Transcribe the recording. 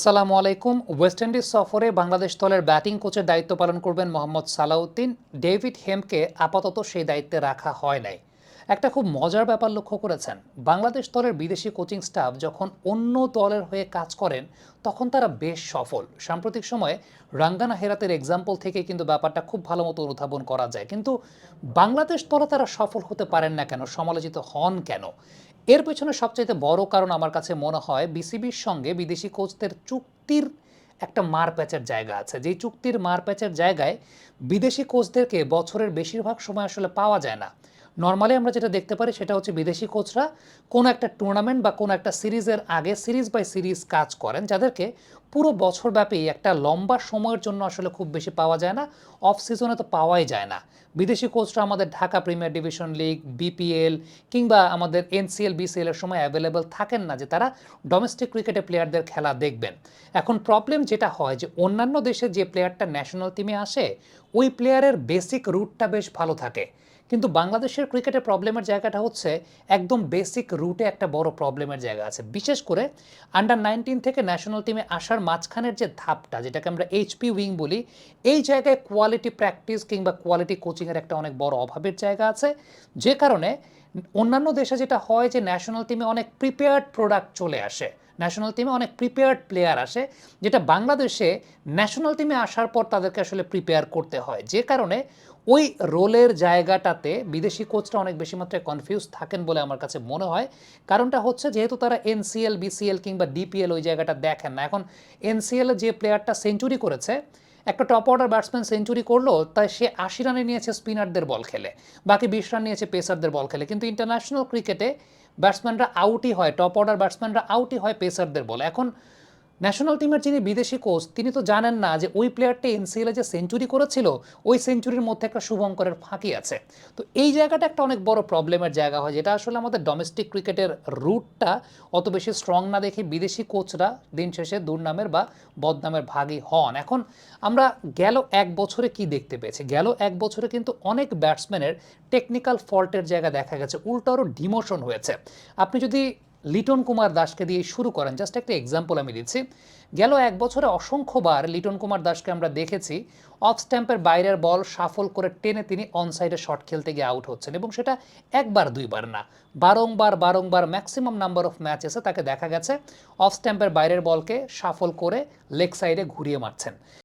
আসসালামু আলাইকুম। West Indies সফরে বাংলাদেশ দলের ব্যাটিং কোচের দায়িত্ব পালন করবেন মোহাম্মদ সালাউদ্দিন। ডেভিড হেমকে আপাতত সেই দায়িত্বে রাখা হয় নাই। একটা খুব মজার ব্যাপার লক্ষ্য করেছেন, বাংলাদেশ দলের বিদেশি কোচিং স্টাফ যখন অন্য দলের হয়ে কাজ করেন তখন তারা বেশ সফল। সাম্প্রতিক সময়ে রাঙ্গানা হেরাতের এক্সাম্পল থেকে কিন্তু ব্যাপারটা খুব ভালো মতো অনুধাবন করা যায়। কিন্তু বাংলাদেশ দলে তারা সফল হতে পারেন না কেন, সমালোচিত হন কেন? এর পেছনে সবচাইতে বড় কারণ আমার কাছে মনে হয় বিসিবির সঙ্গে বিদেশি কোচদের চুক্তির একটা মারপ্যাচের জায়গা আছে। যেই চুক্তির মারপ্যাচের জায়গায় বিদেশি কোচদেরকে বছরের বেশিরভাগ সময় আসলে পাওয়া যায় না। নর্মালি আমরা যেটা দেখতে পারি সেটা হচ্ছে বিদেশি কোচরা কোনো একটা টুর্নামেন্ট বা কোনো একটা সিরিজের আগে সিরিজ বাই সিরিজ কাজ করেন, যাদেরকে পুরো বছরব্যাপী একটা লম্বা সময়ের জন্য আসলে খুব বেশি পাওয়া যায় না। অফ সিজনে তো পাওয়াই যায় না। বিদেশি কোচরা আমাদের Dhaka premier division league, BPL কিংবা আমাদের এনসিএল বিসিএল এর সময় অ্যাভেলেবল থাকেন না যে তারা ডোমেস্টিক ক্রিকেটে প্লেয়ারদের খেলা দেখবেন। এখন প্রবলেম যেটা হয় যে অন্যান্য দেশে যে প্লেয়ারটা ন্যাশনাল টিমে আসে ওই প্লেয়ারের বেসিক রুটটা বেশ ভালো থাকে, কিন্তু বাংলাদেশের ক্রিকেটের প্রবলেমের জায়গাটা হচ্ছে একদম বেসিক রুটে একটা বড় প্রবলেমের জায়গা আছে। বিশেষ করে আন্ডার 19 থেকে ন্যাশনাল টিমে আসার মাঝখানের যে ধাপটা, যেটাকে আমরা এইচপি উইং বলি, এই জায়গায় কোয়ালিটি প্র্যাকটিস কিংবা কোয়ালিটি কোচিংয়ের একটা অনেক বড় অভাবের জায়গা আছে। যে কারণে অন্যান্য দেশে যেটা হয় যে ন্যাশনাল টিমে অনেক প্রিপেয়ার্ড প্রোডাক্ট চলে আসে, ন্যাশনাল টিমে অনেক প্রিপেয়ার্ড প্লেয়ার আসে, যেটা বাংলাদেশে ন্যাশনাল টিমে আসার পর তাদেরকে আসলে প্রিপেয়ার করতে হয়। যে কারণে ওই রোলের জায়গাটাতে বিদেশি কোচরা অনেক বেশি মাত্রায় কনফিউজ থাকেন বলে আমার কাছে মনে হয়। কারণটা হচ্ছে যেহেতু তারা এনসিএল বিসিএল কিংবা ডিপিএল ওই জায়গাটা দেখেন না। এখন এনসিএল যে প্লেয়ারটা সেঞ্চুরি করেছে, একটা টপ অর্ডার ব্যাটসম্যান সেঞ্চুরি করলো, তাই সে 80 রানে নিয়েছে স্পিনারদের বল খেলে, বাকি 20 রান নিয়েছে পেসারদের বল খেলে। কিন্তু ইন্টারন্যাশনাল ক্রিকেটে ব্যাটসম্যানরা আউটই হয়, টপ অর্ডার ব্যাটসম্যানরা আউটই হয় পেসারদের বলে। এখন ন্যাশনাল টিমের যিনি বিদেশি কোচ তিনি তো জানেন না যে ওই প্লেয়ারটা এনসিএলে যে সেঞ্চুরি করেছিল ওই সেঞ্চুরির মধ্যে একটা শুভঙ্করের ফাঁকি আছে। তো এই জায়গাটা একটা অনেক বড় প্রবলেমের জায়গা হয়, যেটা আসলে আমাদের ডোমেস্টিক ক্রিকেটের রুটটা অত বেশি স্ট্রং না দেখে বিদেশি কোচরা দিন শেষে দুর্নামের বা বদনামের ভাগী হন। এখন আমরা গেল 1 বছরে কি দেখতে পেয়েছি, গেল 1 বছরে কিন্তু অনেক ব্যাটসম্যানের টেকনিক্যাল ফল্টের জায়গা দেখা গেছে, উল্টো আরও ডিমোশন হয়েছে। আপনি যদি লিটন কুমার দাসকে দিয়ে শুরু করেন, জাস্ট একটা এক্সাম্পল আমি দিচ্ছি, গেল 1 বছরে অসংখ্যবার লিটন কুমার দাসকে আমরা দেখেছি অফ স্ট্যাম্পের বাইরের বল সাফল করে টেনে তিনি অনসাইডে শট খেলতে গিয়ে আউট হচ্ছেন, এবং সেটা একবার দুইবার না, বারংবার বারংবার ম্যাক্সিমাম নাম্বার অফ ম্যাচেসে তাকে দেখা গেছে অফ স্ট্যাম্পের বাইরের বলকে সাফল করে লেগ সাইডে ঘুরিয়ে মারছেন।